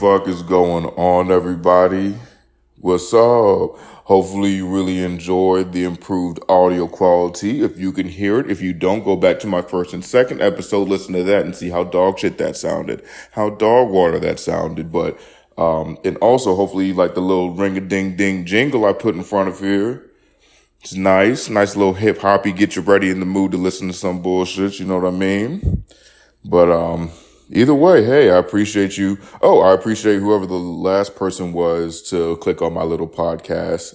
fuck is going on, everybody? What's up? Hopefully you really enjoyed the improved audio quality. If you can hear it, if you don't, go back to my first and second episode, listen to that and see how dog shit that sounded, how dog water that sounded. But and also hopefully you like the little ring-a-ding-ding jingle I put in front of here. It's nice little hip-hoppy, get you ready in the mood to listen to some bullshit, you know what I mean? But either way, hey, I appreciate you. Oh, I appreciate whoever the last person was to click on my little podcast.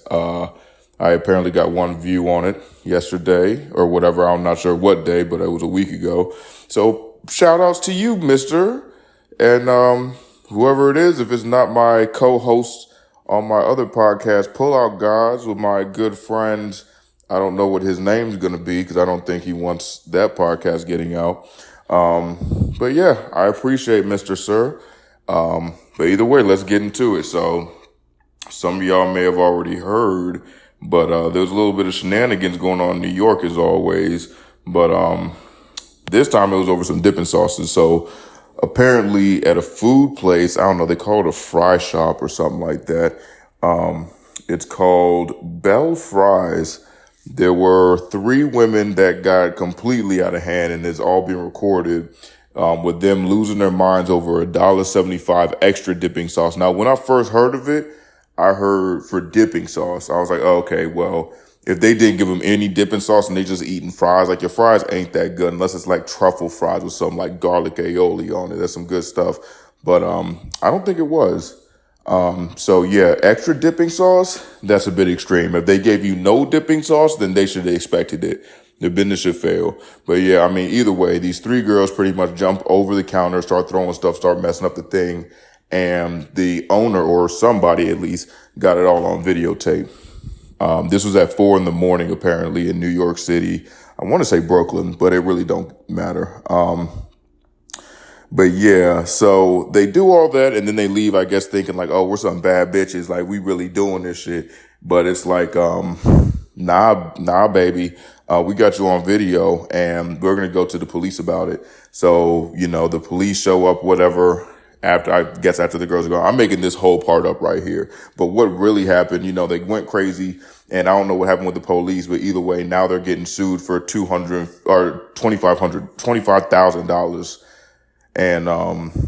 I apparently got one view on it yesterday or whatever. I'm not sure what day, but it was a week ago. So shout outs to you, mister. And whoever it is, if it's not my co-host on my other podcast, Pull Out Guys, with my good friend, I don't know what his name's going to be because I don't think he wants that podcast getting out. But yeah, I appreciate Mr. Sir. But either way, let's get into it. So some of y'all may have already heard, but there was a little bit of shenanigans going on in New York as always. But this time it was over some dipping sauces. So apparently at a food place, I don't know, they call it a fry shop or something like that. It's called Bell Fries. There were 3 women that got completely out of hand, and it's all being recorded with them losing their minds over $1.75 extra dipping sauce. Now, when I first heard of it, I heard for dipping sauce. I was like, oh, okay, well, if they didn't give them any dipping sauce and they just eating fries, like your fries ain't that good unless it's like truffle fries with some like garlic aioli on it. That's some good stuff. But I don't think it was. So yeah, extra dipping sauce, that's a bit extreme. If they gave you no dipping sauce, then they should have expected it. The business should fail. But yeah, I mean, either way, these 3 girls pretty much jump over the counter, start throwing stuff, start messing up the thing. And the owner, or somebody at least, got it all on videotape. This was at 4 a.m, apparently, in New York City. I want to say Brooklyn, but it really don't matter. But yeah, so they do all that and then they leave, I guess, thinking like, oh, we're some bad bitches. Like, we really doing this shit. But it's like, nah, baby. We got you on video and we're going to go to the police about it. So, you know, the police show up, whatever, after the girls are gone. I'm making this whole part up right here. But what really happened, you know, they went crazy and I don't know what happened with the police, but either way, now they're getting sued for $25,000 and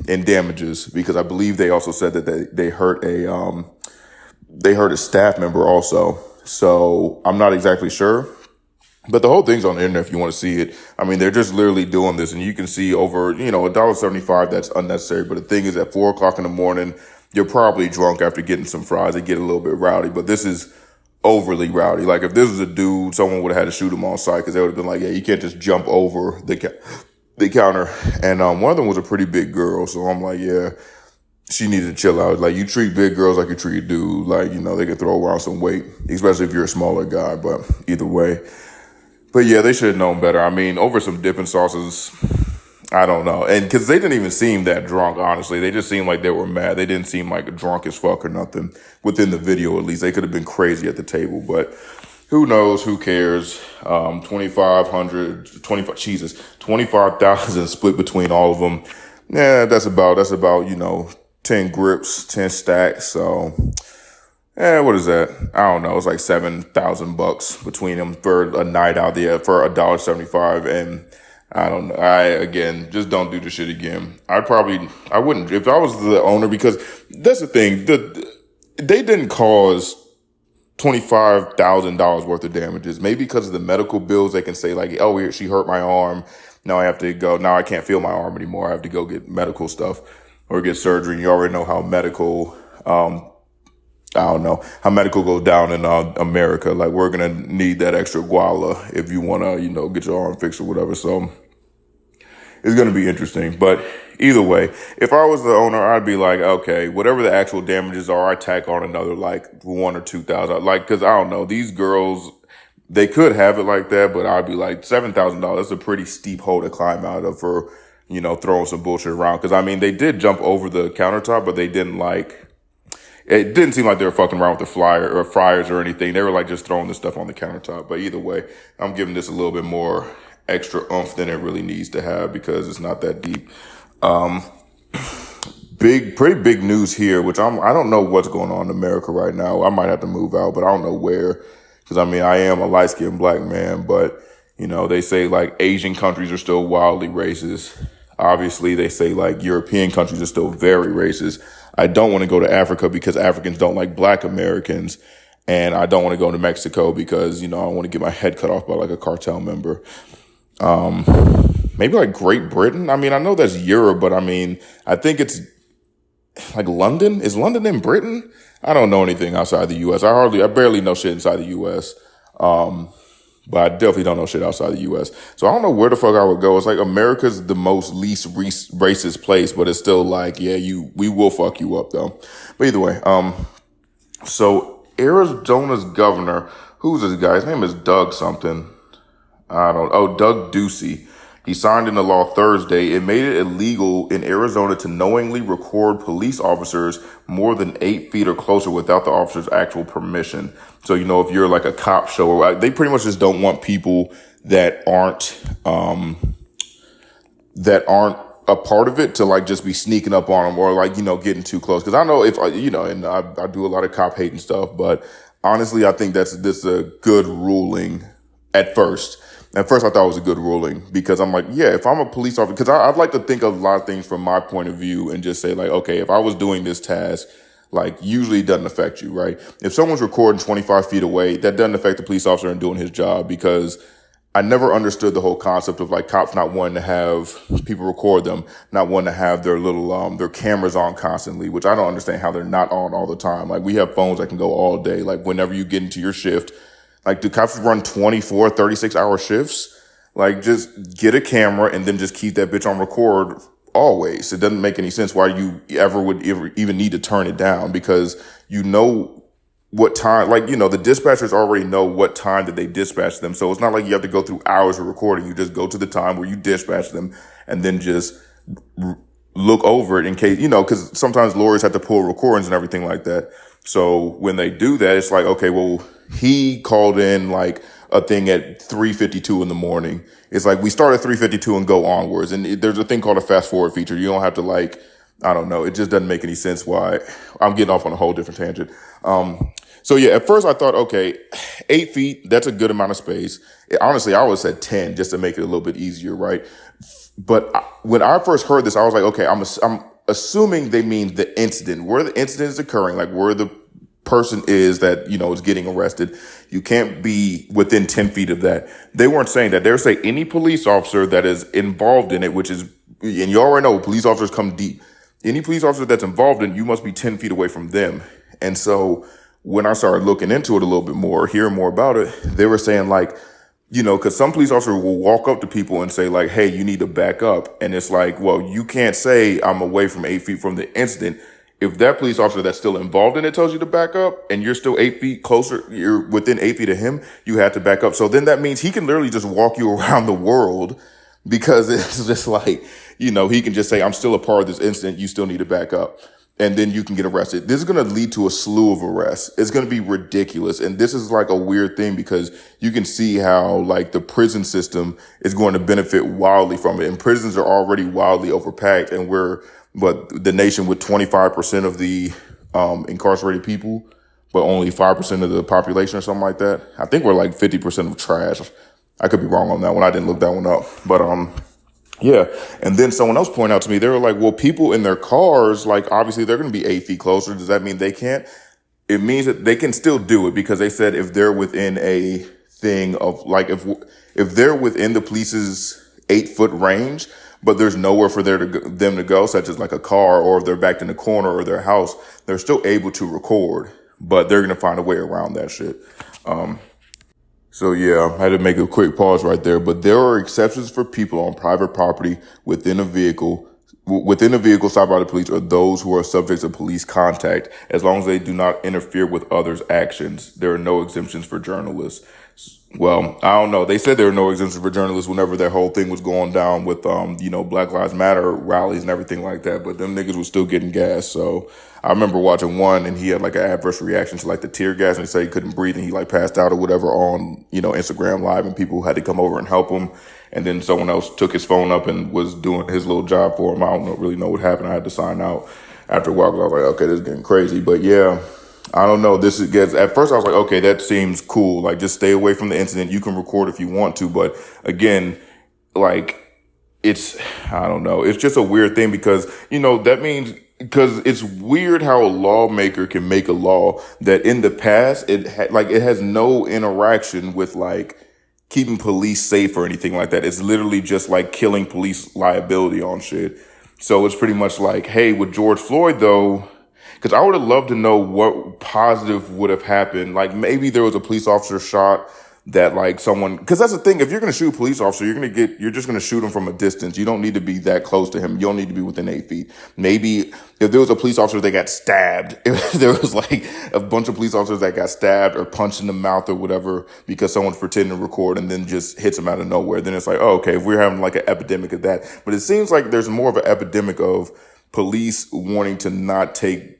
in damages, because I believe they also said that they hurt a staff member also. So I'm not exactly sure, but the whole thing's on the internet if you want to see it. I mean, they're just literally doing this, and you can see over, you know, $1.75 that's unnecessary. But the thing is, at 4 a.m, you're probably drunk after getting some fries. They get a little bit rowdy, but this is overly rowdy. Like, if this was a dude, someone would have had to shoot him on sight, because they would have been like, yeah, you can't just jump over the counter. And one of them was a pretty big girl, so I'm like, yeah, she needed to chill out. Like, you treat big girls like you treat a dude. Like, you know, they can throw around some weight, especially if you're a smaller guy. But either way, but yeah, they should have known better. I mean, over some dipping sauces, I don't know. And because they didn't even seem that drunk, honestly. They just seemed like they were mad. They didn't seem like drunk as fuck or nothing. Within the video, at least. They could have been crazy at the table, but who knows? Who cares? 25,000 split between all of them. Yeah, that's about, you know, 10 grips, 10 stacks. So, what is that? I don't know. It's like $7,000 between them for a night out there for $1.75. And I don't know. Again, just don't do the shit again. I wouldn't, if I was the owner, because that's the thing. They didn't cause $25,000 worth of damages. Maybe because of the medical bills, they can say like, oh, she hurt my arm. Now I can't feel my arm anymore. I have to go get medical stuff or get surgery. You already know how medical, I don't know how medical goes down in America. Like, we're going to need that extra guala if you want to, you know, get your arm fixed or whatever. So it's going to be interesting. But either way, if I was the owner, I'd be like, okay, whatever the actual damages are, I tack on another like 1 or 2,000. Like, because I don't know, these girls, they could have it like that, but I'd be like $7,000. That's a pretty steep hole to climb out of for, you know, throwing some bullshit around. Because I mean, they did jump over the countertop, but they didn't it didn't seem like they were fucking around with the fryers or anything. They were like just throwing the stuff on the countertop. But either way, I'm giving this a little bit more extra oomph than it really needs to have because it's not that deep. pretty big news here, which I don't know what's going on in America right now. I might have to move out, but I don't know where. Because I mean, I am a light-skinned black man, but they say like Asian countries are still wildly racist. Obviously, they say like European countries are still very racist. I don't want to go to Africa because Africans don't like black Americans. And I don't want to go to Mexico because, I want to get my head cut off by like a cartel member. Maybe like Great Britain. I mean, I know that's Europe, but I mean, I think it's like London. Is London in Britain? I don't know anything outside the U.S. I barely know shit inside the U.S. But I definitely don't know shit outside the U.S. So I don't know where the fuck I would go. It's like America's the most least racist place, but it's still like, yeah, we will fuck you up though. But either way, so Arizona's governor, who's this guy? His name is Doug something. Doug Ducey. He signed into law Thursday. It made it illegal in Arizona to knowingly record police officers more than 8 feet or closer without the officer's actual permission. So, if you're like a cop show, they pretty much just don't want people that aren't a part of it to like just be sneaking up on them or like, getting too close. Cause I know if, and I do a lot of cop hating stuff, but honestly, I think this is a good ruling at first. At first, I thought it was a good ruling because I'm like, yeah, if I'm a police officer, because I'd like to think of a lot of things from my point of view and just say like, okay, if I was doing this task, like usually it doesn't affect you, right? If someone's recording 25 feet away, that doesn't affect the police officer in doing his job because I never understood the whole concept of like cops not wanting to have people record them, not wanting to have their little, their cameras on constantly, which I don't understand how they're not on all the time. Like we have phones that can go all day. Like whenever you get into your shift, like, do cops run 24, 36-hour shifts? Like, just get a camera and then just keep that bitch on record always. It doesn't make any sense why you would even need to turn it down because what time, like, the dispatchers already know what time that they dispatch them. So it's not like you have to go through hours of recording. You just go to the time where you dispatch them and then just look over it in case, because sometimes lawyers have to pull recordings and everything like that. So when they do that, it's like, okay, well, he called in like a thing at 3:52 in the morning. It's like we start at 3:52 and go onwards. And there's a thing called a fast forward feature. You don't have to like, I don't know. It just doesn't make any sense why I'm getting off on a whole different tangent. So yeah, at first I thought, okay, 8 feet, that's a good amount of space. Honestly, I always said 10 just to make it a little bit easier, right? But when I first heard this, I was like, okay, I'm assuming they mean the incident, where the incident is occurring, like where the person is that, is getting arrested. You can't be within 10 feet of that. They weren't saying that. They were saying any police officer that is involved in it, which is, and you already know police officers come deep. Any police officer that's involved in it, you must be 10 feet away from them. And so when I started looking into it a little bit more, hearing more about it, they were saying like, because some police officers will walk up to people and say like, hey, you need to back up. And it's like, well, you can't say I'm away from 8 feet from the incident. If that police officer that's still involved in it tells you to back up and you're still 8 feet closer, you're within 8 feet of him, you have to back up. So then that means he can literally just walk you around the world because it's just like, he can just say, I'm still a part of this incident. You still need to back up. And then you can get arrested. This is going to lead to a slew of arrests. It's going to be ridiculous. And this is like a weird thing because you can see how like the prison system is going to benefit wildly from it. And prisons are already wildly overpacked. And we're the nation with 25% of the incarcerated people, but only 5% of the population or something like that. I think we're like 50% of trash. I could be wrong on that one. I didn't look that one up. But yeah. And then someone else pointed out to me, they were like, well, people in their cars, like obviously they're going to be 8 feet closer. Does that mean they can't? It means that they can still do it because they said if they're within a thing of like, if they're within the police's 8-foot range, but there's nowhere for them to go, such as like a car or if they're backed in the corner or their house, they're still able to record, but they're going to find a way around that shit. So yeah, I had to make a quick pause right there, but there are exceptions for people on private property within a vehicle stopped by the police or those who are subjects of police contact, as long as they do not interfere with others' actions. There are no exemptions for journalists. Well, I don't know. They said there were no exemptions for journalists whenever that whole thing was going down with, Black Lives Matter rallies and everything like that. But them niggas was still getting gas. So I remember watching one and he had like an adverse reaction to like the tear gas and he said he couldn't breathe and he like passed out or whatever on, Instagram Live and people had to come over and help him. And then someone else took his phone up and was doing his little job for him. I don't really know what happened. I had to sign out after a while because I was like, okay, this is getting crazy. But yeah. I don't know. At first I was like, okay, that seems cool. Like, just stay away from the incident. You can record if you want to. But again, like, I don't know. It's just a weird thing because, that means, because it's weird how a lawmaker can make a law that in the past, it has no interaction with like keeping police safe or anything like that. It's literally just like killing police liability on shit. So it's pretty much like, hey, with George Floyd though, because I would have loved to know what positive would have happened. Like maybe there was a police officer shot that like someone, because that's the thing. If you're going to shoot a police officer, you're just going to shoot him from a distance. You don't need to be that close to him. You don't need to be within 8 feet. Maybe if there was a police officer that got stabbed, if there was like a bunch of police officers that got stabbed or punched in the mouth or whatever because someone's pretending to record and then just hits them out of nowhere, then it's like, oh, okay, if we're having like an epidemic of that. But it seems like there's more of an epidemic of police wanting to not take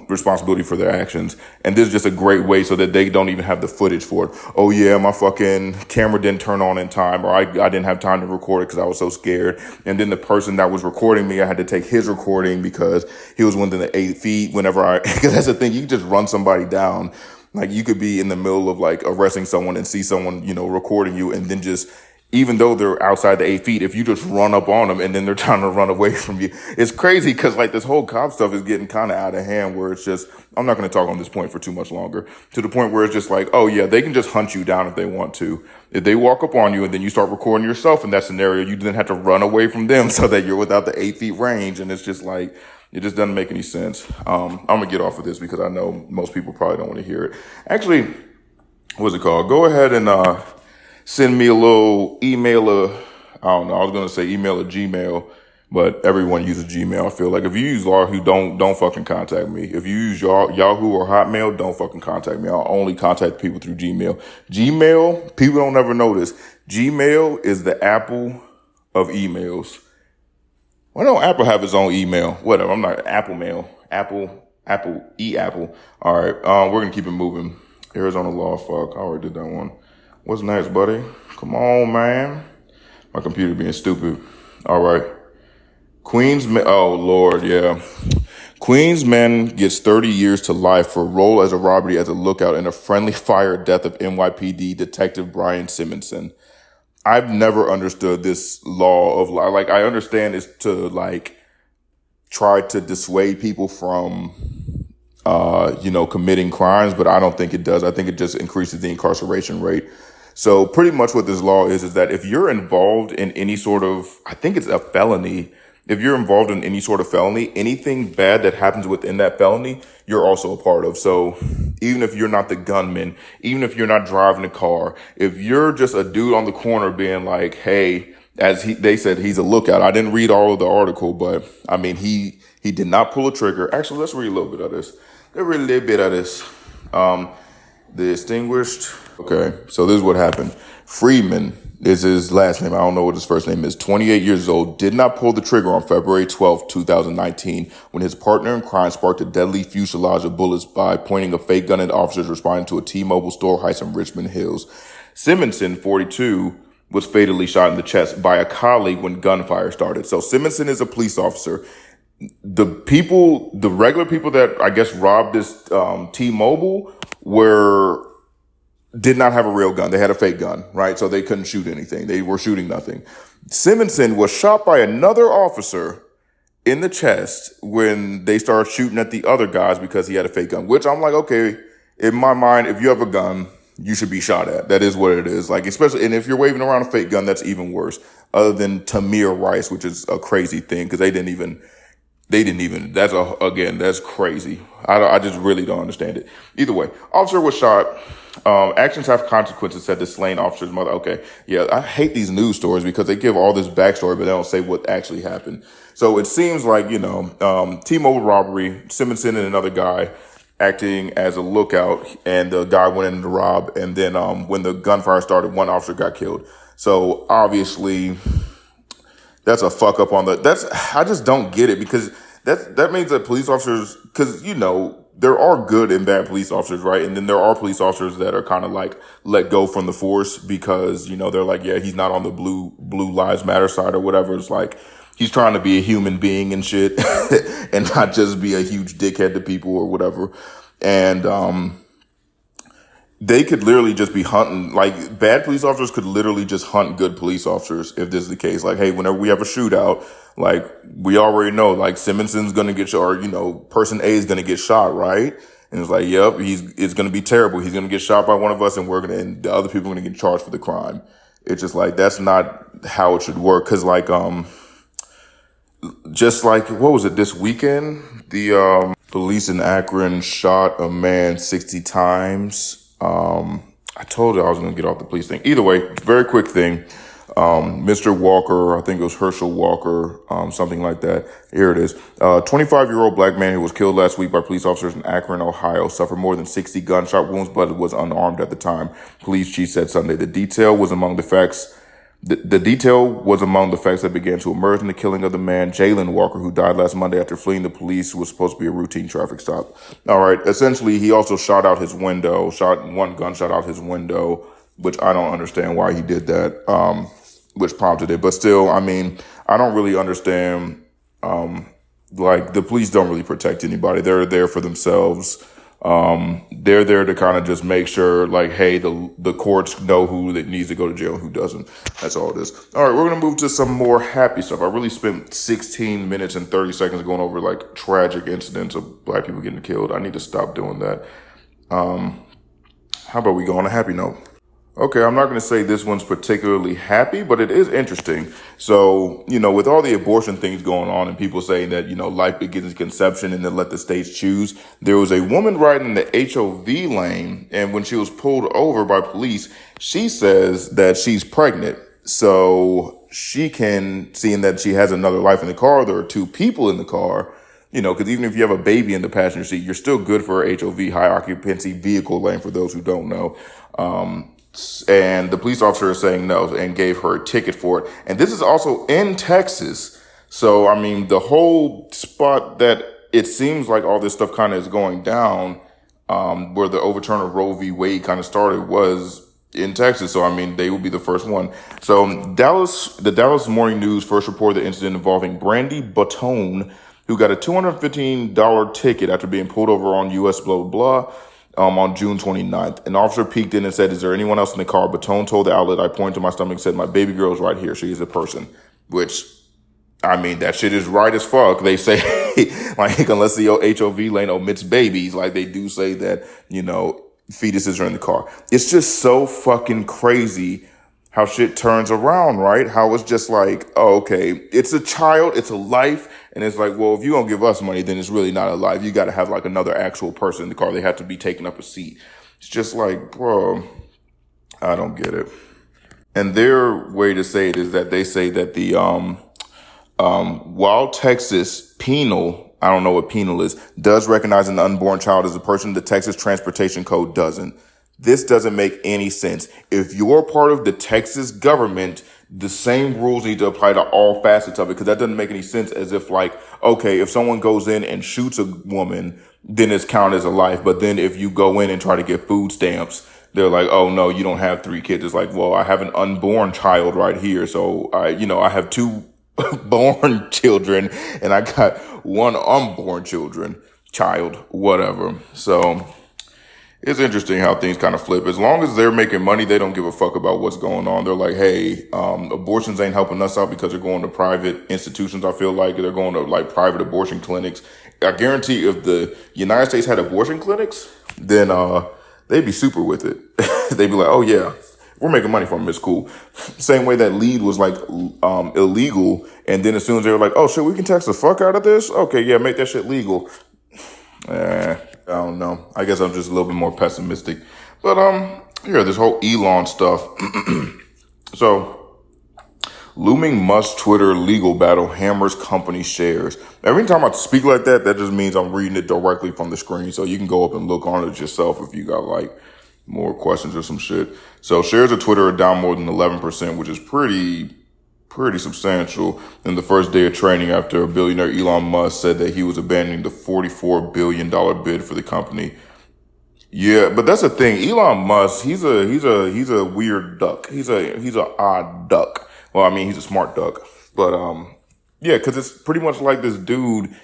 responsibility for their actions. And this is just a great way so that they don't even have the footage for it. Oh yeah, my fucking camera didn't turn on in time, or I didn't have time to record it because I was so scared. And then the person that was recording me, I had to take his recording because he was within the 8 feet because that's the thing, you can just run somebody down. Like you could be in the middle of like arresting someone and see someone, recording you and then just, even though they're outside the 8 feet, if you just run up on them and then they're trying to run away from you, it's crazy because like this whole cop stuff is getting kind of out of hand where it's just, I'm not going to talk on this point for too much longer, to the point where it's just like, oh yeah, they can just hunt you down if they want to. If they walk up on you and then you start recording yourself in that scenario, you then have to run away from them so that you're without the 8 feet range. And it's just like, it just doesn't make any sense. I'm going to get off of this because I know most people probably don't want to hear it. Actually, what's it called? Go ahead and, send me a little email, I don't know, I was going to say email or Gmail, but everyone uses Gmail. I feel like if you use Yahoo, don't fucking contact me. If you use Yahoo or Hotmail, don't fucking contact me. I'll only contact people through Gmail. Gmail, people don't ever know this. Gmail is the Apple of emails. Why don't Apple have its own email? Whatever, I'm not Apple Mail. Apple. All right, we're going to keep it moving. Arizona law, fuck, I already did that one. What's next, buddy? Come on, man. My computer being stupid. All right. Oh, Lord, yeah. Queensman gets 30 years to life for role as a robbery as a lookout in a friendly fire death of NYPD Detective Brian Simonson. I've never understood this law of, like, I understand it's to, like, try to dissuade people from committing crimes, but I don't think it does. I think it just increases the incarceration rate. So pretty much what this law is that if you're involved in any sort of, I think it's a felony, if you're involved in any sort of felony, anything bad that happens within that felony, you're also a part of. So even if you're not the gunman, even if you're not driving a car, if you're just a dude on the corner being like, hey, they said he's a lookout. I didn't read all of the article, but I mean, he did not pull a trigger. Actually, let's read a little bit of this. The extinguished. Okay, so this is what happened. Freeman is his last name. I don't know what his first name is. 28 years old, did not pull the trigger on February 12, 2019, when his partner in crime sparked a deadly fusillade of bullets by pointing a fake gun at officers responding to a T-Mobile store heist in Richmond Hills. Simonson, 42, was fatally shot in the chest by a colleague when gunfire started. So Simonson is a police officer. The regular people that I guess robbed this T-Mobile did not have a real gun. They had a fake gun, right? So they couldn't shoot anything. They were shooting nothing. Simonson was shot by another officer in the chest when they started shooting at the other guys because he had a fake gun, which I'm like, okay, in my mind, if you have a gun, you should be shot at. That is what it is. Like, especially, and if you're waving around a fake gun, that's even worse. Other than Tamir Rice, which is a crazy thing because they didn't even, that's crazy. I just really don't understand it. Either way, officer was shot. Actions have consequences, said the slain officer's mother. Okay. Yeah. I hate these news stories because they give all this backstory, but they don't say what actually happened. So it seems like, T-Mobile robbery, Simonson and another guy, acting as a lookout, and the guy went in to rob. And then when the gunfire started, one officer got killed. So obviously, that's a fuck up on I just don't get it, because that means that police officers, because there are good and bad police officers, right? And then there are police officers that are kind of like let go from the force because, they're like, yeah, he's not on the blue lives matter side or whatever. It's like, he's trying to be a human being and shit and not just be a huge dickhead to people or whatever. And, they could literally just be hunting, like bad police officers could literally just hunt good police officers if this is the case. Like, hey, whenever we have a shootout, like we already know, like Simonson's going to get shot, or, person A is going to get shot, right? And it's like, yep, it's going to be terrible. He's going to get shot by one of us, and and the other people are going to get charged for the crime. It's just like, that's not how it should work. Cause like, just like, what was it this weekend? The, police in Akron shot a man 60 times. I told you I was going to get off the police thing. Either way, very quick thing. Mr. Walker, I think it was Herschel Walker, something like that. Here it is. 25-year-old black man who was killed last week by police officers in Akron, Ohio, suffered more than 60 gunshot wounds, but was unarmed at the time. Police chief said Sunday. The detail was among the facts that began to emerge in the killing of the man, Jalen Walker, who died last Monday after fleeing the police, who was supposed to be a routine traffic stop. All right. Essentially, he also shot one gunshot out his window, which I don't understand why he did that, which prompted it. But still, I mean, I don't really understand. Like, the police don't really protect anybody. They're there for themselves. They're there to kind of just make sure, like, hey, the courts know who that needs to go to jail and who doesn't. That's all it is. All right, we're going to move to some more happy stuff. I really spent 16 minutes and 30 seconds going over like tragic incidents of black people getting killed. I need to stop doing that. How about we go on a happy note? Okay, I'm not going to say this one's particularly happy, but it is interesting. So, with all the abortion things going on and people saying that, life begins at conception and then let the states choose, there was a woman riding in the HOV lane, and when she was pulled over by police, she says that she's pregnant. So she can, seeing that she has another life in the car, there are two people in the car, because even if you have a baby in the passenger seat, you're still good for a HOV, high occupancy vehicle lane, for those who don't know. And the police officer is saying no and gave her a ticket for it. And this is also in Texas. So, I mean, the whole spot that it seems like all this stuff kind of is going down, where the overturn of Roe v. Wade kind of started, was in Texas. So, I mean, they will be the first one. So the Dallas Morning News first reported the incident involving Brandy Batone, who got a $215 ticket after being pulled over on US blah, blah, blah. On June 29th. An officer peeked in and said, "Is there anyone else in the car?" Batone told the outlet, "I pointed to my stomach and said, my baby girl is right here. She is a person." Which, I mean, that shit is right as fuck. They say, like, unless the HOV lane omits babies, like they do say that, fetuses are in the car. It's just so fucking crazy how shit turns around, right? How it's just like, oh, okay, it's a child, it's a life. And it's like, well, if you're going to give us money, then it's really not a life. You got to have like another actual person in the car. They have to be taking up a seat. It's just like, bro, I don't get it. And their way to say it is that they say that the, while Texas penal, I don't know what penal is, does recognize an unborn child as a person, the Texas Transportation Code doesn't. This doesn't make any sense. If you're part of the Texas government, the same rules need to apply to all facets of it, because that doesn't make any sense. As if like, okay, if someone goes in and shoots a woman, then it's counted as a life. But then if you go in and try to get food stamps, they're like, oh no, you don't have 3 kids. It's like, well, I have an unborn child right here. So I have 2 born children and I got 1 unborn child, whatever. So it's interesting how things kind of flip. As long as they're making money, they don't give a fuck about what's going on. They're like, hey, abortions ain't helping us out because they're going to private institutions. I feel like they're going to like private abortion clinics. I guarantee if the United States had abortion clinics, then they'd be super with it. They'd be like, oh yeah, we're making money from them. It's cool. Same way that lead was like illegal. And then as soon as they were like, oh shit, we can tax the fuck out of this. Okay, yeah, make that shit legal. I don't know. I guess I'm just a little bit more pessimistic. But this whole Elon stuff. So Looming Musk Twitter legal battle hammers company shares. Every time I speak like that, that just means I'm reading it directly from the screen. So you can go up and look on it yourself if you got like more questions or some shit. So shares of Twitter are down more than 11%, which is pretty substantial in the first day of trading after billionaire Elon Musk said that he was abandoning the $44 billion bid for the company. Yeah, but that's the thing. Elon Musk, he's a weird duck. He's a odd duck. Well, I mean, he's a smart duck. But yeah, because it's pretty much like this dude,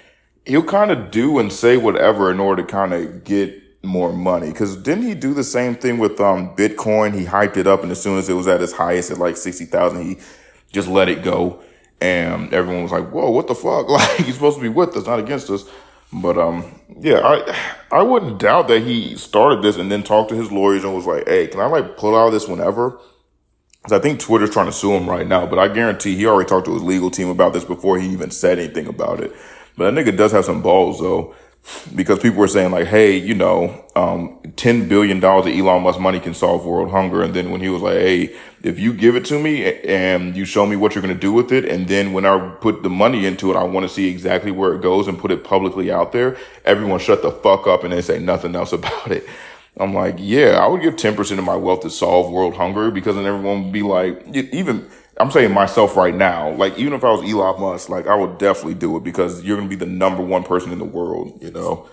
he'll kind of do and say whatever in order to kind of get more money. Because didn't he do the same thing with Bitcoin? He hyped it up, and as soon as it was at its highest at like 60,000, he just let it go. And everyone was like, whoa, what the fuck? Like, he's supposed to be with us, not against us. But yeah, I wouldn't doubt that he started this and then talked to his lawyers and was like, hey, can I like pull out of this whenever? Because I think Twitter's trying to sue him right now, but I guarantee he already talked to his legal team about this before he even said anything about it. But that nigga does have some balls though, because people were saying like, hey, you know, $10 billion of Elon Musk money can solve world hunger. And then when he was like, hey, if you give it to me and you show me what you're going to do with it, and then when I put the money into it, I want to see exactly where it goes and put it publicly out there, everyone shut the fuck up and they say nothing else about it. I'm like, yeah, I would give 10% of my wealth to solve world hunger, because then everyone would be like, even, I'm saying myself right now, like even if I was Elon Musk, like I would definitely do it, because you're going to be the number one person in the world, you know?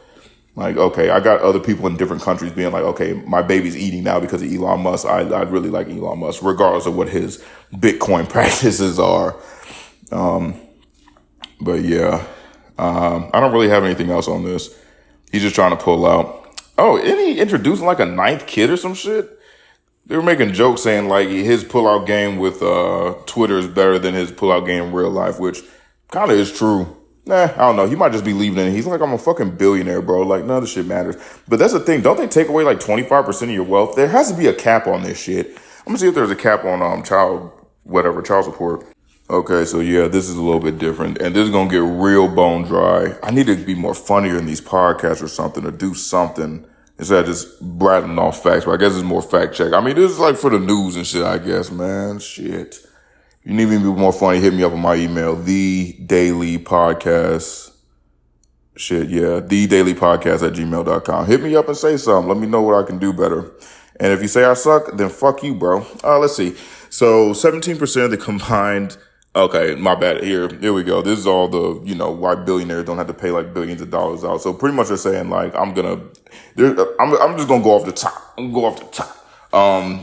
Like, okay, I got other people in different countries being like, okay, my baby's eating now because of Elon Musk. I'd really like Elon Musk, regardless of what his Bitcoin practices are. But yeah, I don't really have anything else on this. He's just trying to pull out. Oh, isn't he introducing like a ninth kid or some shit? They were making jokes saying like his pullout game with Twitter is better than his pullout game in real life, which kind of is true. Nah, I don't know. He might just be leaving it. He's like, I'm a fucking billionaire, bro. Like, none of this shit matters. But that's the thing. Don't they take away like 25% of your wealth? There has to be a cap on this shit. I'm gonna see if there's a cap on child support. Okay, so yeah, this is a little bit different. And this is gonna get real bone dry. I need to be more funnier in these podcasts or something, or do something instead of just rattling off facts. But I guess it's more fact check. I mean, this is like for the news and shit, I guess, man. Shit. If you need me to be more funny, hit me up on my email, thedailypodcast. thedailypodcast@gmail.com. Hit me up and say something. Let me know what I can do better. And if you say I suck, then fuck you, bro. Let's see. So 17% of the combined. Okay, my bad. Here we go. This is all the, you know, why billionaires don't have to pay like billions of dollars out. So pretty much they're saying like, I'm just gonna go off the top. I'm gonna go off the top.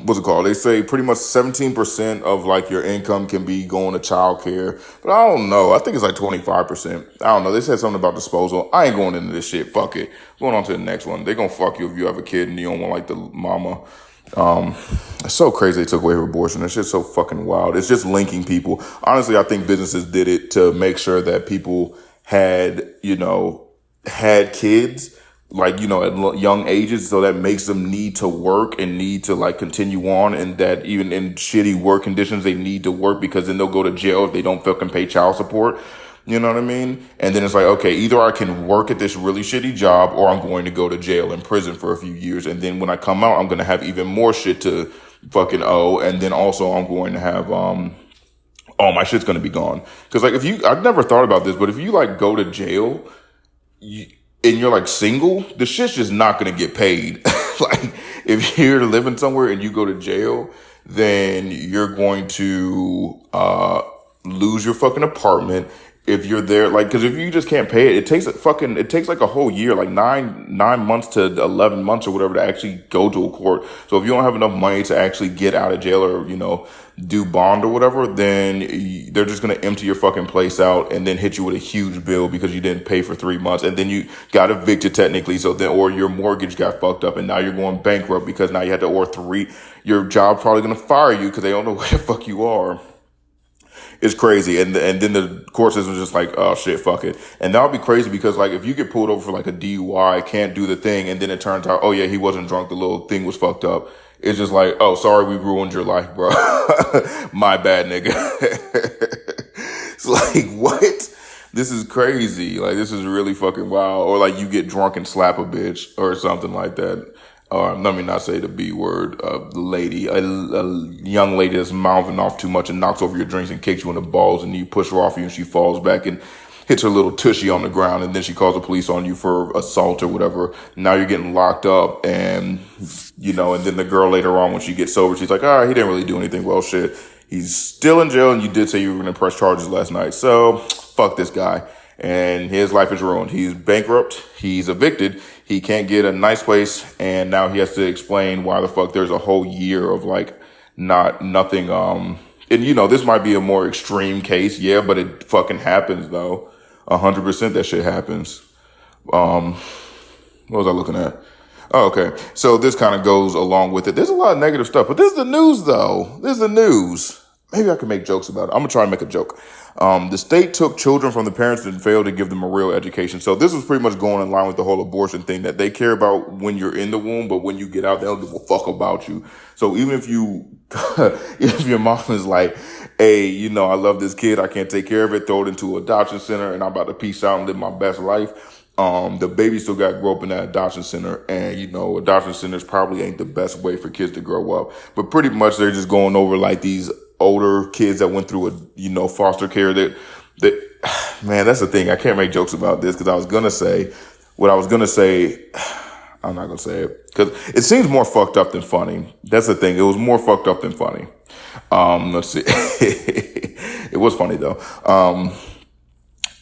What's it called? They say pretty much 17% of like your income can be going to child care. But I don't know. I think it's like 25%. I don't know. They said something about disposal. I ain't going into this shit. Fuck it. Going on to the next one. They gonna fuck you if you have a kid and you don't want like the mama. It's so crazy they took away her abortion. It's just so fucking wild. It's just linking people. Honestly, I think businesses did it to make sure that people had kids, like, you know, at young ages. So that makes them need to work and need to like continue on. And that even in shitty work conditions, they need to work, because then they'll go to jail if they don't fucking pay child support. You know what I mean? And then it's like, okay, either I can work at this really shitty job, or I'm going to go to jail and prison for a few years. And then when I come out, I'm going to have even more shit to fucking owe. And then also I'm going to have, all my shit's going to be gone. Cause like I've never thought about this, but if you like go to jail and you're like single, the shit's just not going to get paid. Like if you're living somewhere and you go to jail, then you're going to, lose your fucking apartment. If you're there, like, cause if you just can't pay it, it takes like a whole year, like nine months to 11 months or whatever to actually go to a court. So if you don't have enough money to actually get out of jail or, you know, do bond or whatever, then they're just going to empty your fucking place out and then hit you with a huge bill because you didn't pay for 3 months. And then you got evicted technically. So then, or your mortgage got fucked up and now you're going bankrupt because now you had to, your job's probably going to fire you because they don't know where the fuck you are. It's crazy. And then the court system is just like, oh shit, fuck it. And that would be crazy because like if you get pulled over for like a DUI, can't do the thing, and then it turns out, oh yeah, he wasn't drunk, the little thing was fucked up. It's just like, oh, sorry, we ruined your life, bro. My bad, nigga. It's like, what? This is crazy. Like, this is really fucking wild. Or like you get drunk and slap a bitch or something like that. or let me not say the B word, a young lady that's mouthing off too much and knocks over your drinks and kicks you in the balls, and you push her off you and she falls back and hits her little tushy on the ground, and then she calls the police on you for assault or whatever. Now you're getting locked up, and and then the girl later on when she gets sober, she's like, he didn't really do anything. Well, shit, he's still in jail, and you did say you were going to press charges last night. So fuck this guy. And his life is ruined. He's bankrupt. He's evicted. He can't get a nice place. And now he has to explain why the fuck there's a whole year of nothing. And this might be a more extreme case. Yeah, but it fucking happens though. 100% that shit happens. What was I looking at? Oh, okay. So this kind of goes along with it. There's a lot of negative stuff, but this is the news though. This is the news. Maybe I can make jokes about it. I'm going to try and make a joke. The state took children from the parents and failed to give them a real education. So this was pretty much going in line with the whole abortion thing, that they care about when you're in the womb, but when you get out, they don't give a fuck about you. So even if if your mom is like, hey, I love this kid, I can't take care of it, throw it into an adoption center, and I'm about to peace out and live my best life. The baby still got to grow up in that adoption center, and adoption centers probably ain't the best way for kids to grow up. But pretty much they're just going over like these older kids that went through foster care. That man, that's the thing. I can't make jokes about this because I was gonna say what I was gonna say. I'm not gonna say it because it seems more fucked up than funny. That's the thing. It was more fucked up than funny. Let's see. It was funny though.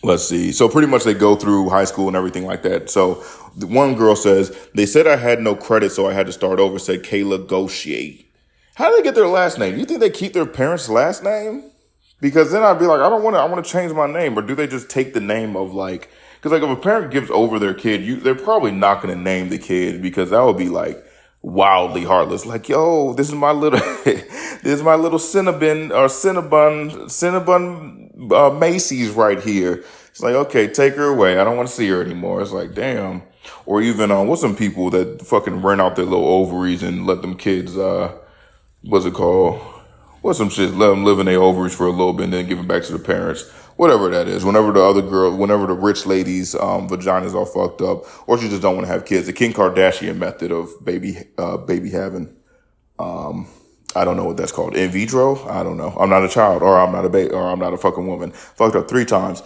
Let's see. So pretty much they go through high school and everything like that. So one girl says, they said I had no credit, so I had to start over, said Kayla Gauthier. How do they get their last name? Do you think they keep their parents' last name? Because then I'd be like, I want to change my name. Or do they just take the name of because if a parent gives over their kid, they're probably not going to name the kid because that would be wildly heartless. Like, yo, this is my little, Cinnabon Macy's right here. It's like, okay, take her away. I don't want to see her anymore. It's like, damn. Or even, what's some people that fucking rent out their little ovaries and let them kids, what's it called? What's some shit? Let them live in their ovaries for a little bit and then give them back to the parents. Whatever that is. Whenever the rich lady's vagina's all fucked up, or she just don't want to have kids. The Kim Kardashian method of baby having. I don't know what that's called. In vitro? I don't know. I'm not a child, or I'm not a baby, or I'm not a fucking woman. Fucked up 3 times.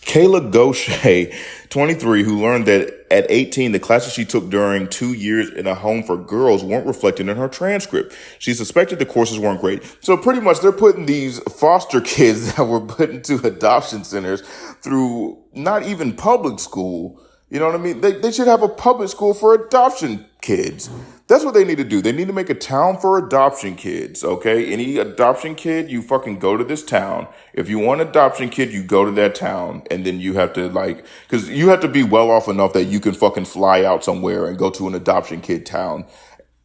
Kayla Gauthier, 23, who learned that at 18, the classes she took during 2 years in a home for girls weren't reflected in her transcript. She suspected the courses weren't great. So pretty much they're putting these foster kids that were put into adoption centers through not even public school. You know what I mean? They should have a public school for adoption kids. That's what they need to do. They need to make a town for adoption kids, okay? Any adoption kid, you fucking go to this town. If you want an adoption kid, you go to that town. And then you have to because you have to be well off enough that you can fucking fly out somewhere and go to an adoption kid town.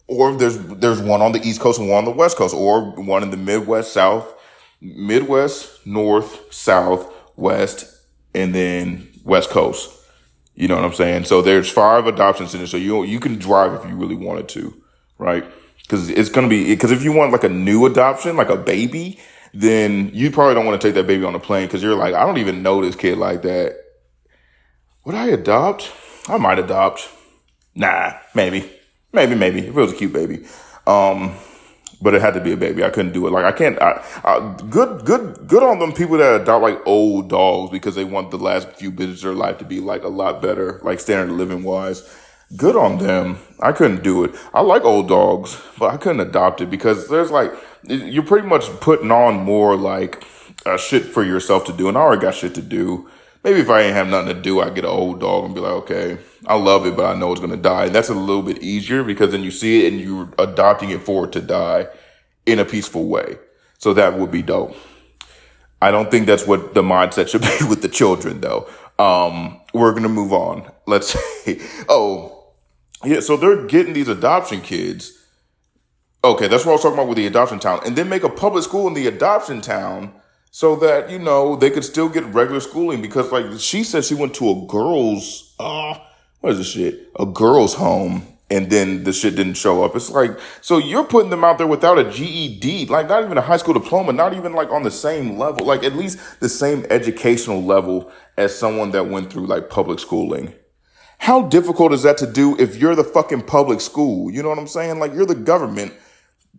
Or there's one on the East Coast and one on the West Coast, or one in the Midwest, North, South, West, and then West Coast. You know what I'm saying? So there's 5 adoption centers. So you can drive if you really wanted to, right? Because if you want a new adoption, like a baby, then you probably don't want to take that baby on a plane because you're like, I don't even know this kid like that. Would I adopt? I might adopt. Nah, maybe. If it was a cute baby. But it had to be a baby. I couldn't do it. I can't. Good on them people that adopt old dogs because they want the last few bits of their life to be a lot better, standard of living wise. Good on them. I couldn't do it. I like old dogs, but I couldn't adopt it because there's you're pretty much putting on more shit for yourself to do, and I already got shit to do. Maybe if I ain't have nothing to do, I get an old dog and be like, okay, I love it, but I know it's going to die. And that's a little bit easier because then you see it and you're adopting it for it to die in a peaceful way. So that would be dope. I don't think that's what the mindset should be with the children, though. We're going to move on. Let's see. Oh, yeah. So they're getting these adoption kids. Okay, that's what I was talking about with the adoption town. And then make a public school in the adoption town so that, they could still get regular schooling because she said she went to a girls, what is this shit? A girls home. And then the shit didn't show up. It's so you're putting them out there without a GED, not even a high school diploma, not even on the same level, at least the same educational level as someone that went through public schooling. How difficult is that to do if you're the fucking public school? You know what I'm saying? Like, you're the government.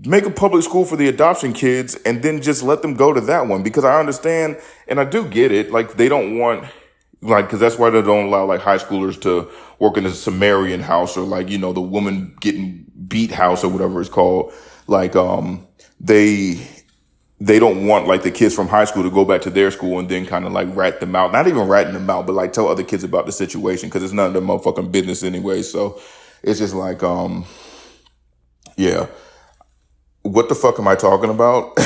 Make a public school for the adoption kids and then just let them go to that one, because I understand and I do get it. Like, they don't want, like, because that's why they don't allow like high schoolers to work in a Sumerian house, or like, you know, the woman getting beat house or whatever it's called. Like, they don't want like the kids from high school to go back to their school and then kind of like rat them out. Not even ratting them out, but like tell other kids about the situation, because it's none of their motherfucking business anyway. So it's just like, yeah. What the fuck am I talking about?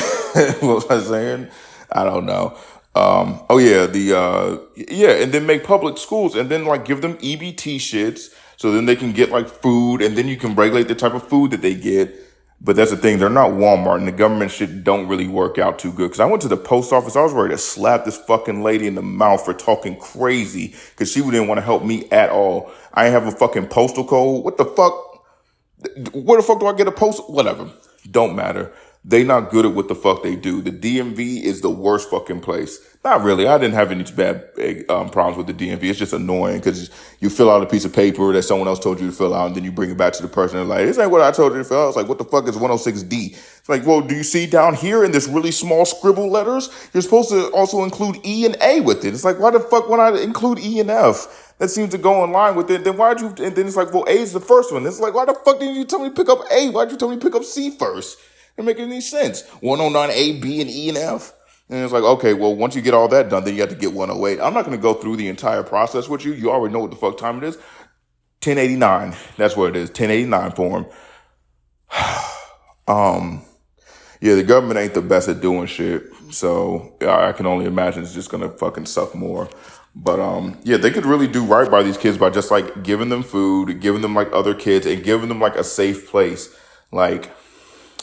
What was I saying? I don't know. Oh yeah, and then make public schools and then like give them EBT shits, so then they can get like food, and then you can regulate the type of food that they get. But that's the thing, they're not Walmart, and the government shit don't really work out too good. Cause I went to the post office, I was ready to slap this fucking lady in the mouth for talking crazy, cause she didn't want to help me at all. I ain't have a fucking postal code. What the fuck? Where the fuck do I get a post? Whatever. Don't matter. They not good at what the fuck they do. The DMV is the worst fucking place. Not really. I didn't have any bad problems with the DMV. It's just annoying because you fill out a piece of paper that someone else told you to fill out, and then you bring it back to the person and like, this ain't what I told you to fill out. It's like, what the fuck is 106D? It's like, well, do you see down here in this really small scribble letters, you're supposed to also include E and A with it. It's like, why the fuck would I include E and F? That seems to go in line with it. Then why'd you, and then it's like, well, A is the first one. It's like, why the fuck didn't you tell me to pick up A? Why'd you tell me to pick up C first? It doesn't make any sense. 109A, B, and E and F. And it's like, okay, well, once you get all that done, then you have to get 108. I'm not going to go through the entire process with you. You already know what the fuck time it is. 1089. That's what it is. 1089 form. Yeah, the government ain't the best at doing shit. So I can only imagine it's just going to fucking suck more. But yeah, they could really do right by these kids by just like giving them food, giving them like other kids, and giving them like a safe place. Like,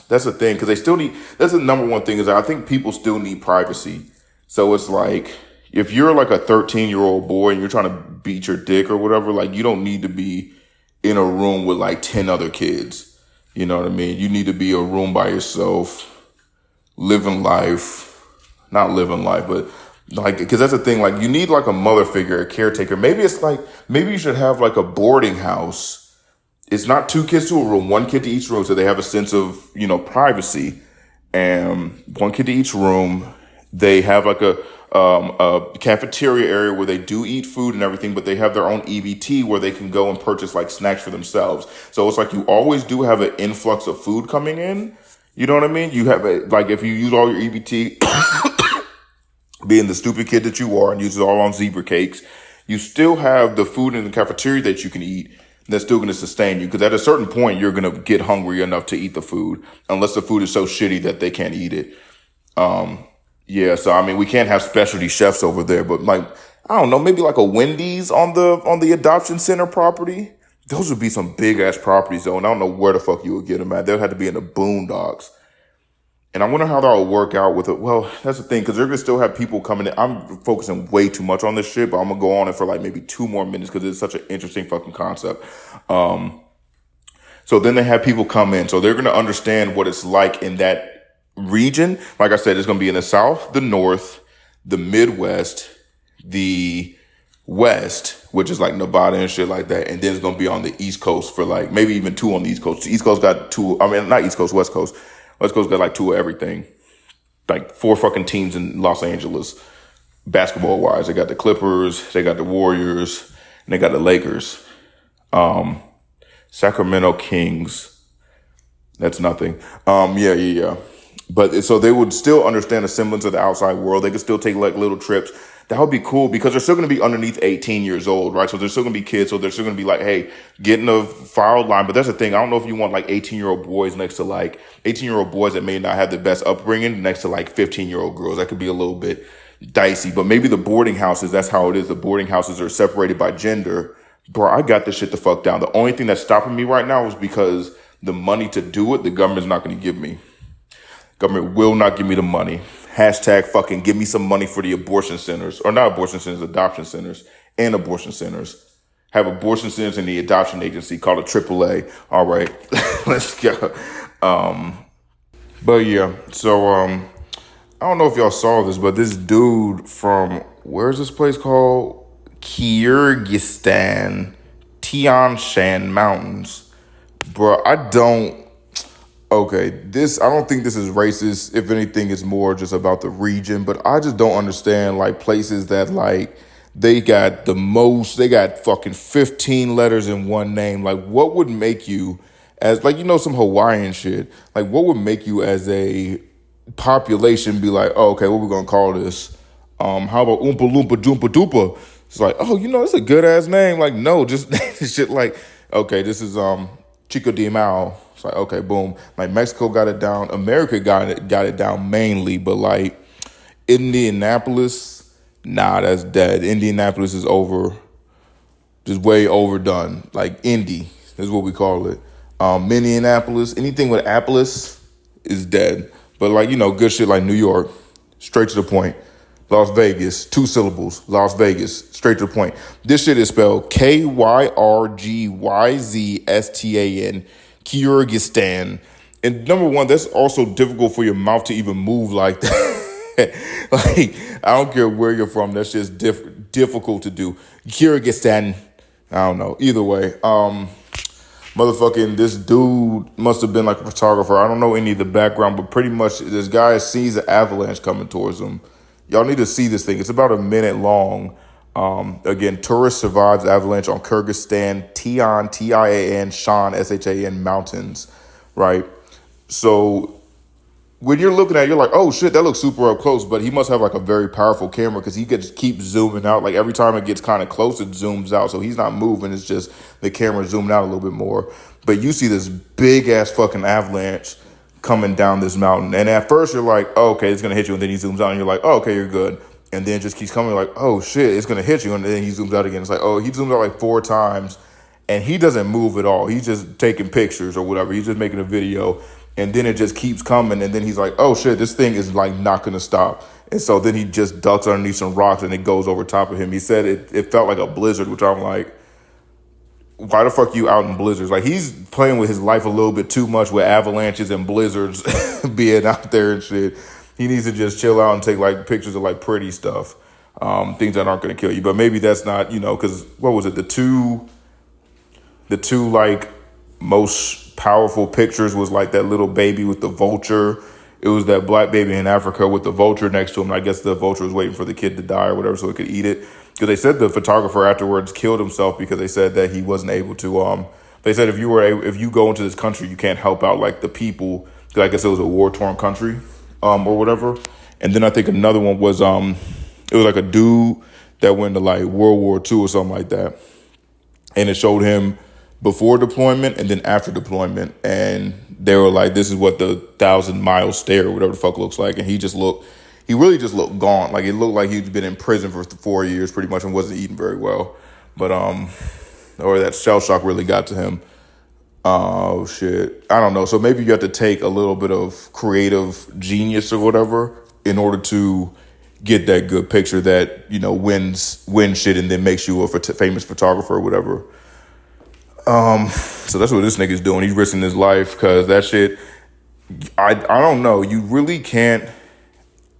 that's the thing, because they still need, that's the number one thing, is I think people still need privacy. So it's like, if you're like a 13-year-old boy and you're trying to beat your dick or whatever, like, you don't need to be in a room with like 10 other kids. You know what I mean? You need to be a room by yourself, living life, not living life, but like, because that's the thing, like, you need like a mother figure, a caretaker. Maybe it's like, maybe you should have like a boarding house. It's not 2 kids to a room, 1 kid to each room, so they have a sense of, you know, privacy. And 1 kid to each room. They have like a cafeteria area where they do eat food and everything, but they have their own EBT where they can go and purchase like snacks for themselves. So it's like you always do have an influx of food coming in. You know what I mean? You have like, if you use all your EBT, being the stupid kid that you are, and use it all on zebra cakes, you still have the food in the cafeteria that you can eat. That's still going to sustain you, because at a certain point you're going to get hungry enough to eat the food, unless the food is so shitty that they can't eat it. Yeah, so I mean, we can't have specialty chefs over there, but like, I don't know, maybe like a Wendy's on the adoption center property. Those would be some big ass properties though, and I don't know where the fuck you would get them at. They'll have to be in the boondocks. And I wonder how that will work out with it. Well, that's the thing, because they're going to still have people coming in. I'm focusing way too much on this shit, but I'm going to go on it for like maybe 2 more minutes because it's such an interesting fucking concept. So then they have people come in. So they're going to understand what it's like in that region. Like I said, it's going to be in the South, the North, the Midwest, the West, which is like Nevada and shit like that. And then it's going to be on the East Coast for like maybe even 2 on the East Coast. The East Coast got 2. I mean, not East Coast, West Coast. West Coast got like 2 of everything. Like 4 fucking teams in Los Angeles, basketball wise. They got the Clippers, they got the Warriors, and they got the Lakers. Sacramento Kings. That's nothing. Yeah. But so they would still understand the semblance of the outside world. They could still take like little trips. That would be cool, because they're still going to be underneath 18 years old, right? So they're still going to be kids. So they're still going to be like, hey, get in the foul line. But that's the thing. I don't know if you want like 18-year-old boys next to like 18-year-old boys that may not have the best upbringing next to like 15-year-old girls. That could be a little bit dicey. But maybe the boarding houses, that's how it is. The boarding houses are separated by gender. Bro, I got this shit the fuck down. The only thing that's stopping me right now is because the money to do it, the government's not going to give me. Government will not give me the money. Hashtag fucking give me some money for the abortion centers, or not abortion centers, adoption centers and abortion centers. Have abortion centers in the adoption agency called a AAA. All right, let's go. But yeah, so I don't know if y'all saw this, but this dude from, where's this place called? Kyrgyzstan. Tian Shan Mountains. Bro, I don't think this is racist. If anything, it's more just about the region. But I just don't understand, like, places that, like, they got fucking 15 letters in one name. Like, what would make you, as, like, some Hawaiian shit, like, what would make you as a population be like, oh, okay, what we gonna call this? How about Oompa Loompa Doompa Doopa? It's like, oh, it's a good ass name. Like, no, just shit like, okay, this is Chico de Mao. It's like, okay, boom. Like, Mexico got it down. America got it down mainly, but like Indianapolis, nah, that's dead. Indianapolis is just way overdone. Like, Indy is what we call it. Minneapolis, anything with Apple-less is dead. But like, good shit like New York, straight to the point. Las Vegas, 2 syllables. Las Vegas, straight to the point. This shit is spelled Kyrgyzstan, Kyrgyzstan. And number one, that's also difficult for your mouth to even move like that. Like, I don't care where you're from, that's just difficult to do. Kyrgyzstan, I don't know. Either way, motherfucking this dude must have been like a photographer. I don't know any of the background, but pretty much this guy sees an avalanche coming towards him. Y'all need to see this thing. It's about a minute long. Again, tourist survives avalanche on Kyrgyzstan, Tian, Tian, Shan, Shan mountains, right? So when you're looking at it, you're like, oh shit, that looks super up close, but he must have like a very powerful camera because he could just keep zooming out. Like every time it gets kind of close, it zooms out. So he's not moving. It's just the camera zoomed out a little bit more. But you see this big ass fucking avalanche coming down this mountain. And at first you're like, oh, okay, it's going to hit you. And then he zooms out and you're like, oh, okay, you're good. And then it just keeps coming like, oh shit, it's going to hit you. And then he zooms out again. It's like, oh, he zooms out like 4 times and he doesn't move at all. He's just taking pictures or whatever. He's just making a video. And then it just keeps coming. And then he's like, oh shit, this thing is like not going to stop. And so then he just ducks underneath some rocks and it goes over top of him. He said it felt like a blizzard, which I'm like, why the fuck you out in blizzards? Like, he's playing with his life a little bit too much with avalanches and blizzards being out there and shit. He needs to just chill out and take like pictures of like pretty stuff, things that aren't going to kill you. But maybe that's not, because what was it? The two like most powerful pictures was like that little baby with the vulture. It was that black baby in Africa with the vulture next to him. I guess the vulture was waiting for the kid to die or whatever so it could eat it. Because they said the photographer afterwards killed himself because they said that he wasn't able to. They said if you go into this country, you can't help out like the people. Because I guess it was a war-torn country, or whatever. And then I think another one was it was like a dude that went to like World War II or something like that, and it showed him before deployment and then after deployment, and they were like, "This is what the 1,000-mile stare or whatever the fuck looks like," and he really just looked gaunt. Like, it looked like he'd been in prison for 4 years pretty much and wasn't eating very well. But, or that shell shock really got to him. Oh, shit. I don't know. So maybe you have to take a little bit of creative genius or whatever in order to get that good picture that, wins shit and then makes you a famous photographer or whatever. So that's what this nigga's doing. He's risking his life because that shit, I don't know. You really can't.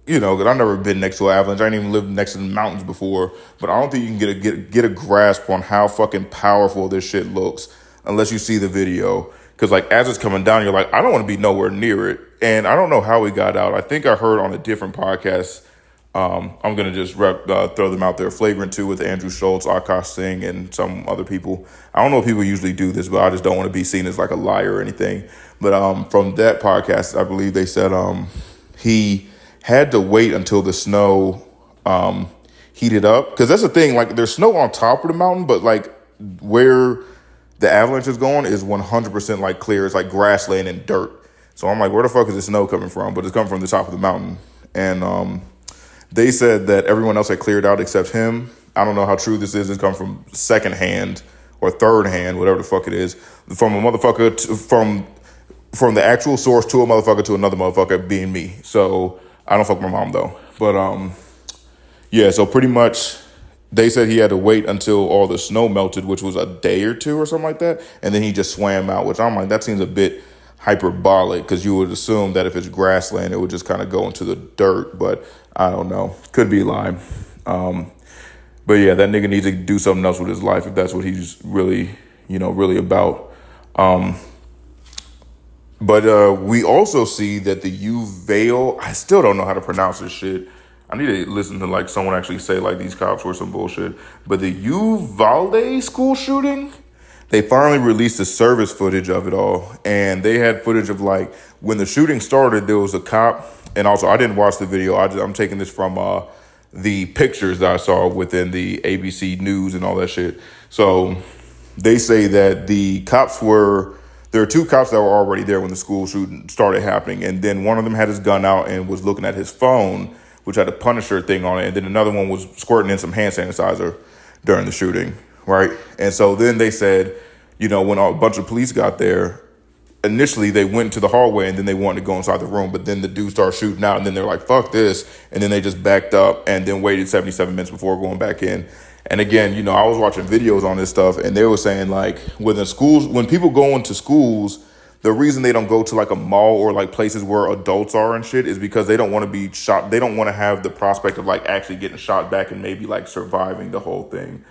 Because I've never been next to an avalanche. I ain't even lived next to the mountains before. But I don't think you can get a grasp on how fucking powerful this shit looks unless you see the video. Because, like, as it's coming down, you're like, I don't want to be nowhere near it. And I don't know how it got out. I think I heard on a different podcast. I'm going to just throw them out there. Flagrant 2 with Andrew Schultz, Akash Singh, and some other people. I don't know if people usually do this, but I just don't want to be seen as like a liar or anything. But from that podcast, I believe they said he had to wait until the snow heated up. Because that's the thing, like, there's snow on top of the mountain, but like where the avalanche is going is 100% like clear. It's like grassland and dirt. So I'm like, where the fuck is the snow coming from? But it's coming from the top of the mountain. And they said that everyone else had cleared out except him. I don't know how true this is. It's come from second hand or third hand, whatever the fuck it is, from a motherfucker from the actual source to a motherfucker to another motherfucker being me. So I don't fuck my mom though. But yeah, so pretty much they said he had to wait until all the snow melted, which was a day or two or something like that. And then he just swam out, which I'm like, that seems a bit hyperbolic because you would assume that if it's grassland, it would just kind of go into the dirt. But I don't know. Could be lime. But But yeah, that nigga needs to do something else with his life if that's what he's really, really about. But we also see that the Uvalde, I still don't know how to pronounce this shit. I need to listen to like someone actually say like these cops were some bullshit. But the Uvalde school shooting, they finally released the service footage of it all. And they had footage of like when the shooting started, there was a cop. And also, I didn't watch the video. I'm taking this from the pictures that I saw within the ABC News and all that shit. So they say that there are two cops that were already there when the school shooting started happening. And then one of them had his gun out and was looking at his phone, which had a Punisher thing on it. And then another one was squirting in some hand sanitizer during the shooting, right? And so then they said, when a bunch of police got there, initially they went to the hallway and then they wanted to go inside the room, but then the dude started shooting out and then they're like, fuck this. And then they just backed up and then waited 77 minutes before going back in. And again, I was watching videos on this stuff and they were saying like within schools, when people go into schools, the reason they don't go to like a mall or like places where adults are and shit is because they don't want to be shot. They don't want to have the prospect of like actually getting shot back and maybe like surviving the whole thing.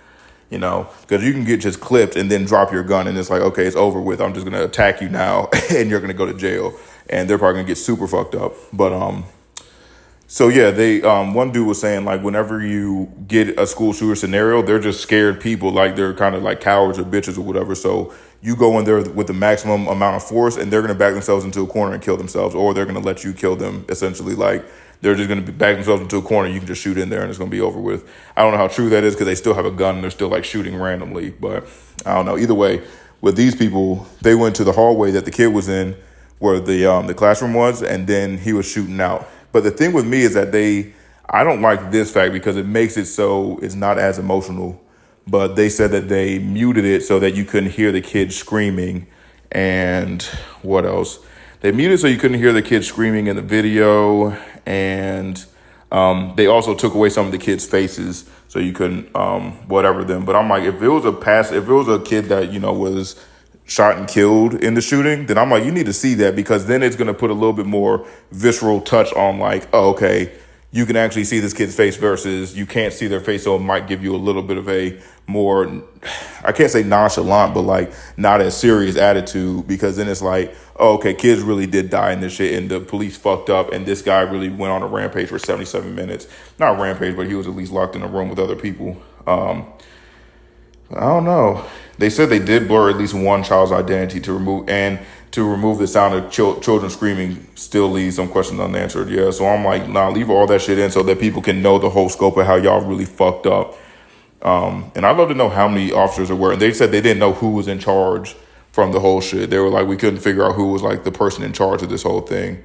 Because you can get just clipped and then drop your gun and it's like, okay, it's over with. I'm just going to attack you now and you're going to go to jail and they're probably going to get super fucked up. But, so yeah, one dude was saying like, whenever you get a school shooter scenario, they're just scared people. Like they're kind of like cowards or bitches or whatever. So you go in there with the maximum amount of force and they're going to back themselves into a corner and kill themselves, or they're going to let you kill them essentially. Like, they're just going to back themselves into a corner. You can just shoot in there and it's going to be over with. I don't know how true that is because they still have a gun and they're still like shooting randomly. But I don't know. Either way, with these people, they went to the hallway that the kid was in where the classroom was, and then he was shooting out. But the thing with me is that I don't like this fact because it makes it so it's not as emotional. But they said that they muted it so that you couldn't hear the kids screaming. And what else? They muted so you couldn't hear the kids screaming in the video. And they also took away some of the kids' faces so you couldn't whatever them. But I'm like, if it was a kid that, was shot and killed in the shooting, then I'm like, you need to see that, because then it's going to put a little bit more visceral touch on like, oh, okay, you can actually see this kid's face versus you can't see their face. So it might give you a little bit of a more, I can't say nonchalant, but like not as serious attitude, because then it's like, oh, okay, kids really did die in this shit and the police fucked up and this guy really went on a rampage for 77 minutes. Not a rampage, but he was at least locked in a room with other people. I don't know. They said they did blur at least one child's identity to remove the sound of children screaming still leaves some questions unanswered. Yeah, so I'm like, nah, leave all that shit in so that people can know the whole scope of how y'all really fucked up. And I'd love to know how many officers there were. And they said they didn't know who was in charge from the whole shit. They were like, we couldn't figure out who was like the person in charge of this whole thing.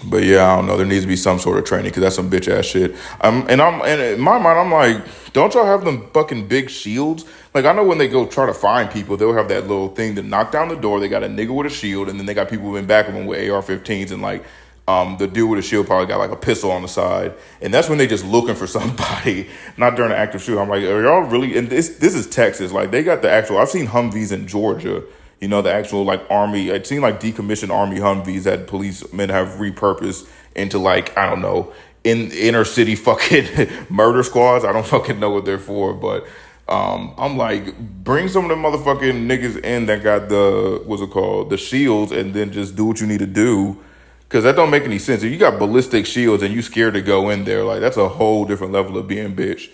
But yeah, I don't know. There needs to be some sort of training because that's some bitch ass shit. And in my mind, I'm like, don't y'all have them fucking big shields? Like, I know when they go try to find people, they'll have that little thing to knock down the door. They got a nigga with a shield, and then they got people in back of them with AR-15s, and like the dude with a shield probably got like a pistol on the side, and that's when they just looking for somebody, not during an active shooting. I'm like, are y'all really? And this is Texas. Like, they got the actual. I've seen Humvees in Georgia. The actual like army. I'd seen like decommissioned army Humvees that policemen have repurposed into like, I don't know, in inner city fucking murder squads. I don't fucking know what they're for, but I'm like, bring some of them motherfucking niggas in that got the shields, and then just do what you need to do. Cause that don't make any sense. If you got ballistic shields and you scared to go in there, like that's a whole different level of being bitch.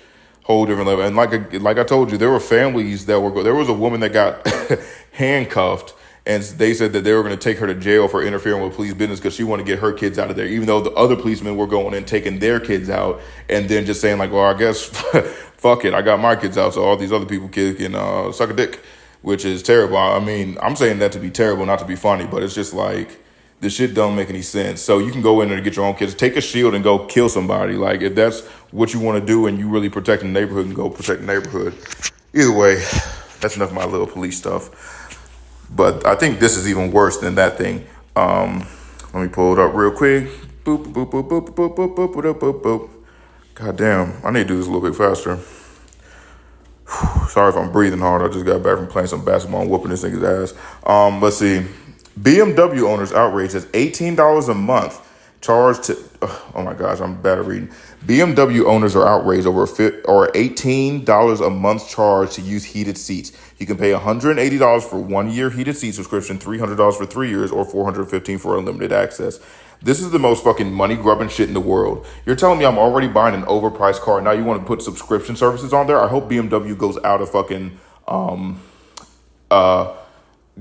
Whole different level. And like I told you, there were families that there was a woman that got handcuffed, and they said that they were going to take her to jail for interfering with police business because she wanted to get her kids out of there, even though the other policemen were going and taking their kids out, and then just saying like, well, I guess fuck it, I got my kids out, so all these other people kids can suck a dick, which is terrible. I mean, I'm saying that to be terrible, not to be funny, but it's just like, this shit don't make any sense. So you can go in there to get your own kids, take a shield and go kill somebody. Like, if that's what you want to do and you really protect the neighborhood, and go protect the neighborhood. Either way, that's enough of my little police stuff. But I think this is even worse than that thing. Let me pull it up real quick. Boop, boop, boop, boop, boop, boop, boop, boop, boop, boop. God damn, I need to do this a little bit faster. Sorry if I'm breathing hard. I just got back from playing some basketball and whooping this nigga's ass. Let's see. BMW owners outraged as $18 a month charged to, oh my gosh, I'm bad at reading. BMW owners are outraged over $18 a month charge to use heated seats. You can pay $180 for 1 year heated seat subscription, $300 for 3 years, or $415 for unlimited access. This is the most fucking money grubbing shit in the world. You're telling me I'm already buying an overpriced car. Now you want to put subscription services on there? I hope BMW goes out of fucking,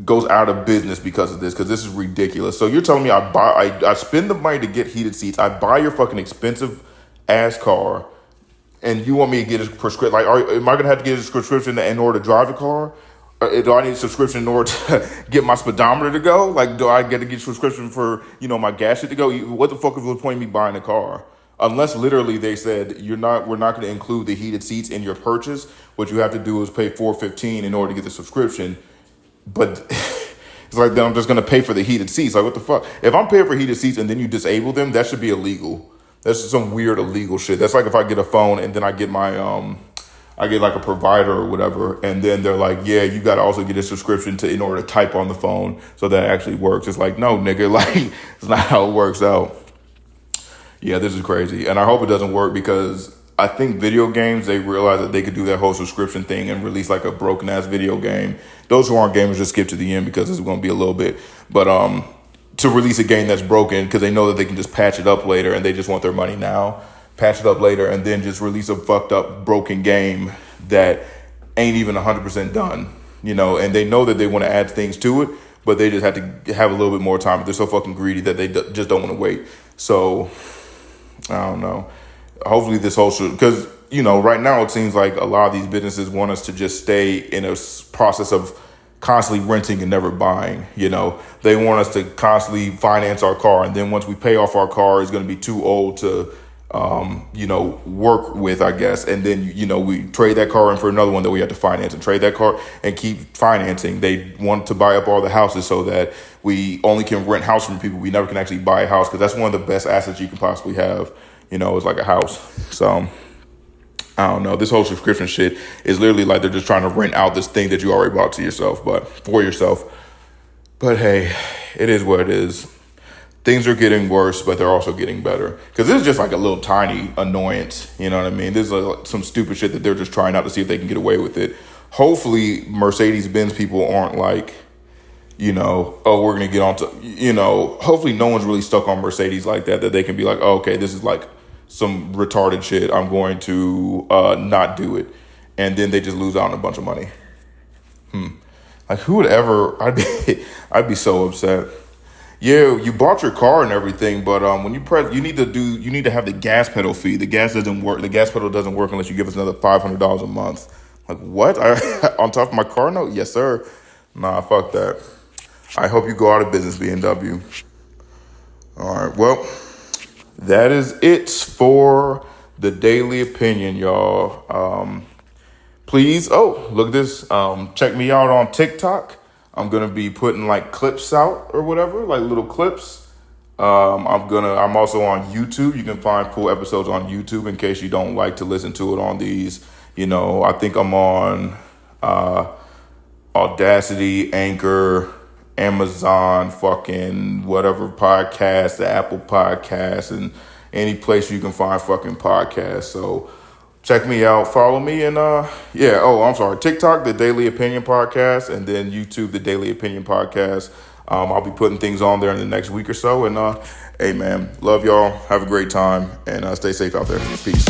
goes out of business because of this, because this is ridiculous. So you're telling me I spend the money to get heated seats, I buy your fucking expensive ass car, and you want me to get a prescription? Like, am I gonna have to get a subscription in order to drive the car? Do I need a subscription in order to get my speedometer to go? Like, do I get to get a subscription for, my gas shit to go? What the fuck is the point of me buying a car? Unless literally they said we're not going to include the heated seats in your purchase. What you have to do is pay $415 in order to get the subscription. But it's like, then I'm just going to pay for the heated seats. Like, what the fuck? If I'm paying for heated seats and then you disable them, that should be illegal. That's some weird illegal shit. That's like if I get a phone and then I get my, I get like a provider or whatever, and then they're like, yeah, you got to also get a subscription in order to type on the phone so that it actually works. It's like, no, nigga, like, it's not how it works out. Yeah, this is crazy. And I hope it doesn't work, because I think video games, they realize that they could do that whole subscription thing and release like a broken ass video game. Those who aren't gamers just skip to the end, because it's going to be a little bit. But to release a game that's broken, because they know that they can just patch it up later and they just want their money now. Patch it up later and then just release a fucked up broken game that ain't even 100% done, and they know that they want to add things to it, but they just have to have a little bit more time. But they're so fucking greedy that they just don't want to wait. So I don't know. Hopefully this whole because right now it seems like a lot of these businesses want us to just stay in a process of constantly renting and never buying. They want us to constantly finance our car, and then once we pay off our car, it's going to be too old to work with, I guess. And then, we trade that car in for another one that we have to finance, and trade that car and keep financing. They want to buy up all the houses so that we only can rent house from people. We never can actually buy a house, because that's one of the best assets you can possibly have, is like a house. So I don't know. This whole subscription shit is literally like they're just trying to rent out this thing that you already bought to yourself, but for yourself. But hey, it is what it is. Things are getting worse, but they're also getting better. Because this is just like a little tiny annoyance. You know what I mean? This is some stupid shit that they're just trying out to see if they can get away with it. Hopefully, Mercedes-Benz people aren't like, oh, we're going to get on to, hopefully no one's really stuck on Mercedes like that they can be like, oh, okay, this is like some retarded shit. I'm going to not do it. And then they just lose out on a bunch of money. Like, who would ever, I'd be so upset. Yeah, you bought your car and everything, but when you press, you need to have the gas pedal fee. The gas doesn't work. The gas pedal doesn't work unless you give us another $500 a month. Like, what? On top of my car note? Yes, sir. Nah, fuck that. I hope you go out of business, BMW. All right, well, that is it for the Daily Opinion, y'all. Please, look at this. Check me out on TikTok. I'm going to be putting like clips out or whatever, like little clips. I'm also on YouTube. You can find full episodes on YouTube in case you don't like to listen to it on these. I think I'm on Audacity, Anchor, Amazon, fucking whatever podcast, the Apple Podcast, and any place you can find fucking podcasts. So check me out, follow me, and TikTok, The Daily Opinion Podcast, and then YouTube, The Daily Opinion Podcast. I'll be putting things on there in the next week or so, and hey man, love y'all, have a great time, and stay safe out there. Peace.